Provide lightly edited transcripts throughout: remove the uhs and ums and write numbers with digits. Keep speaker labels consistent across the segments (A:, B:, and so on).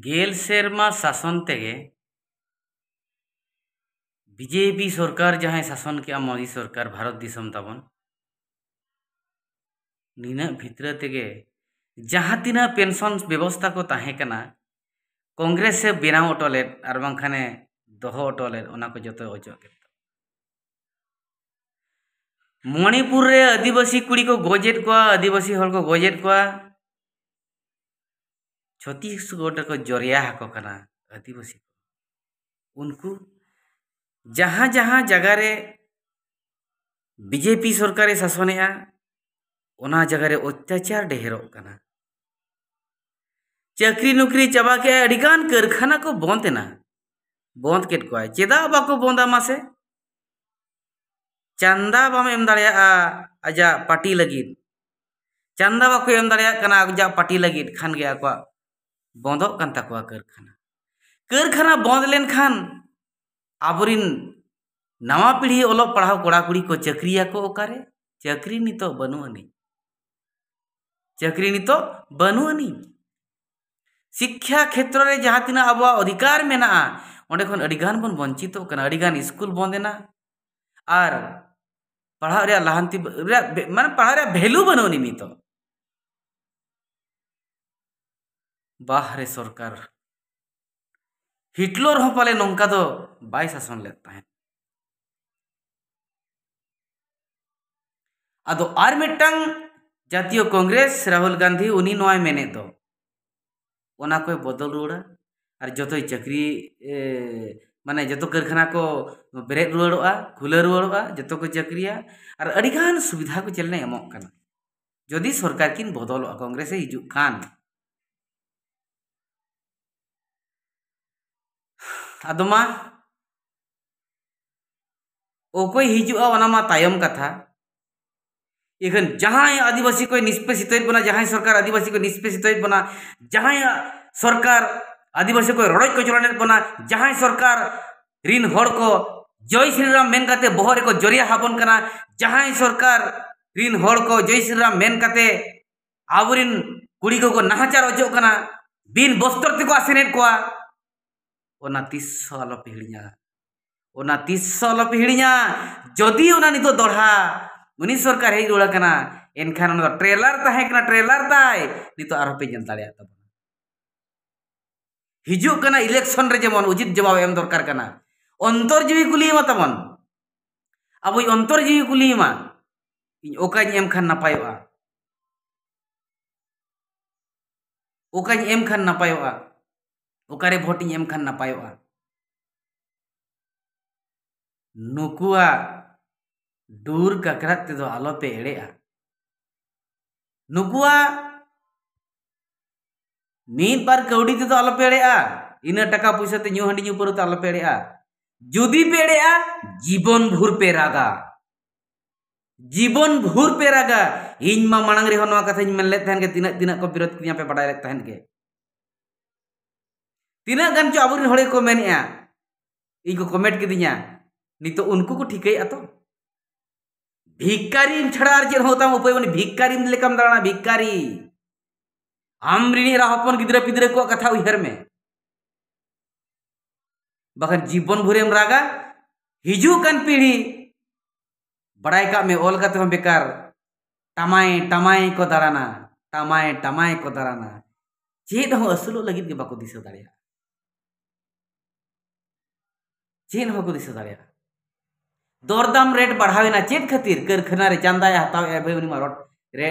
A: गेल सेरमा शासन तेगे बीजेपी सरकार जहां शासन के मोदी सरकार भारत दिसम ताबन निना भितर तेगे जहां तिना पेंशन व्यवस्था को ताहे कना कांग्रेस से बेनाव अटोलेट और बांखाने दोहो अटोलेट ओना को जतो अजो के मणिपुर रे आदिवासी कुड़ी को गोजेट को आदिवासी हल को गोजेट को छत्तीसगढ़ को जरिया हको कना आदिवासी उनको जहां जहां जगह रे बीजेपी सरकार शासने ओना जगह रे अत्याचार ढेरों कना चाकरी नौकरी चाबा के अड़ीगान कारखाना को बंदना बंद केट को चेदा बाको बंदा मासे चंदा बाम एम दाड़िया आजा पार्टी लगी चंदा बाको एम दाड़िया कना आजा पार्टी लगी खान गया को बंदोक कान ताकोआ कारखाना कारखाना बंद लेन खान आबरिन नवा पीढ़ी ओलो पढ़ाओ कोड़ा कुड़ी को चाकरिया को ओकारे चाकरी नितो बनुआनी चाकरी नितो बनुआनी शिक्षा क्षेत्र रे जहां तिना अब अधिकार मेना ओंडे खन अडिगान बन वंचित कना अडिगान स्कूल बंदेना और पढ़ा रे लाहंती माने पढ़ा रे वैल्यू बनुआनी नितो बाहरे सरकार हिटलर हो पाले नौका दो बाय शासन लेता है अदो आर मिटंग जातीय कांग्रेस राहुल गांधी उनी नोय मेने दो ओना कोई बदल रुड़ा और जतो चाकरी माने जतो कारखाना को बेरेद रुआड़ोआ खुला रुआड़ोआ जतो को चाकरिया और अडिगान सुविधा को चलने एमोक कना जदि सरकार किन बदलोआ कांग्रेस हिजु खान आदमा ओकोई हिजुआ ओनामा तायम कथा इखन जहां आदिवासी को निष्पेषित बना जहां सरकार आदिवासी को निष्पेषित बना जहां सरकार आदिवासी को रड़ज कचराने बना जहां सरकार रिन हड़ को जय श्रीराम मेन काते बहरे को जरिया हाबन कना जहां सरकार रिन हड़ को जय श्रीराम मेन काते आवरिन कुड़ी को नाहाचार अजो कना बिन बस्तर ते को आसेनेट को ओना 30 आलो पिहड़िया ओना 30 आलो पिहड़िया जदि ओना नितो दोढ़ा उनी सरकार हेज रुड़ा कना एनखान ओना ट्रेलर ताहे कना ट्रेलर ताय नितो आरो पे जन दाड़िया तब हिजु कना इलेक्शन रे जेमन उचित जवाब एम दरकार कना अंतरजीवी कुलीमा तमन अब अंतरजीवी कुलीमा इन ओकाኝ एम खान नापायोआ ओकाኝ एम खान नापायोआ ओकारे भोटिंग एम खान नापायोआ नुकुआ दूर काकड़ा ते दो आलो पे एड़ेआ नुकुआ मीत बार कौड़ी ते दो आलो पे एड़ेआ इना टका पैसा ते न्यू हंडी न्यू पर आलो पे एड़ेआ जुदी पे एड़ेआ जीवन भूर पे रागा जीवन भूर पे रागा इन मा मांग रे होनवा कथा इन मेनले तहन के तिना तिना को विरोध किया पे पढ़ाई ले तहन के तिना गान जो आबुरिन हड़े को मेनेआ इ को कमेंट किदिया नितो उनको को ठीकई आतो भिकारी छड़ा चेद होता उपाय बनी भिकारी लेकाम दाड़ा भिकारी आमरिनी राहपन गिद्रा पिद्रा को कथा उहर में बखन जीवन भुरेम रागा हिजू कान पीढ़ी बड़ाई का में ओल काते हम बेकार टमाए टमाए को दाराना टमाए टमाए को दाराना चेद हो असुलो लगित के बाको दिसो दाड़िया चेन हो को दिसो दाड़िया दरदाम रेट बढ़ावेना चेत खातिर कारखाना रे चंदाया हताव ए भाई उनी मारोट रे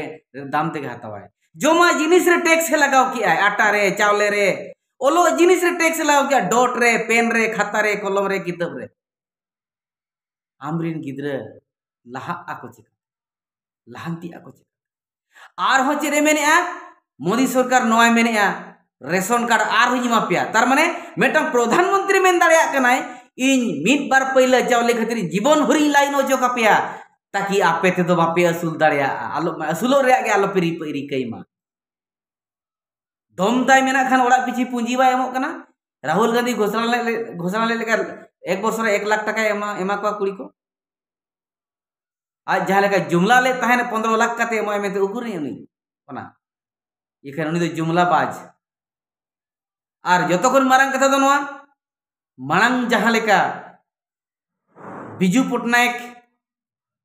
A: दाम तेगे हतावाय जोमा जिनिस रे टैक्स लगाव कि आटा रे चावले रे ओलो जिनिस रे टैक्स लगाव कि डॉट रे पेन रे खाता रे कलम रे किताब रे आमरिन गिद्रा लाहा आको चिक लाहंती आको चिक आर हो चेरे मेनेआ मोदी सरकार नोय मेनेआ रेशन कार्ड आर हो जिमा पिया तार माने मेटम प्रधानमंत्री मेन दाड़िया कनाय इन मिट बार पहले चावले खातिर जीवन भरी लाइन अजो कापिया ताकि आपे ते दो बापे असुल दाड़िया आलो असुलो रे के आलो पेरी पेरी कईमा दम दाय मेना खान ओड़ा पिछि पूंजी बा एमो कना राहुल गांधी घोषणा ले लेकर एक वर्ष रे 1 लाख टका एमा को कुड़ी को आज जहां लेका जुमला ले तहने 15 लाख काते एमो एमे ते उकुर नहीं उनी ओना इखन उनी दो जुमला बाज और जतखन मारंग कथा दो नोआ मांग जहां लेका बिजू पटनायक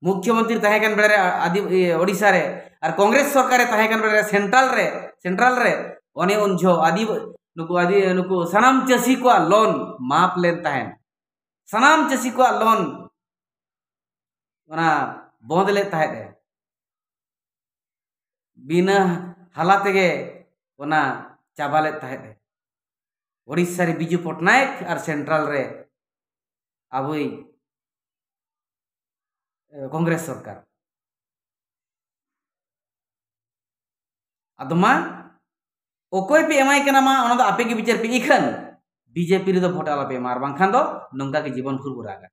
A: मुख्यमंत्री तहेकन बेड़े आदि ओडिशा रे और कांग्रेस सरकार तहेकन बेड़े सेंट्रल रे ओने उनझो आदि नुकु सनाम चासी को लोन माप लेन तहेन सनाम चासी को लोन ओना बंद ले तहेन बिना हालात के ओना चाबा ले तहेन ओडिशा रे बिजू पटनायक और सेंट्रल रे अबुई कांग्रेस सरकार अदमा ओकोय पे एमाय कना मा ओना दो आपे के विचार पे इखन बीजेपी रे दो भोट आला पे मार बांखान दो नंगा के जीवन भर बुरागा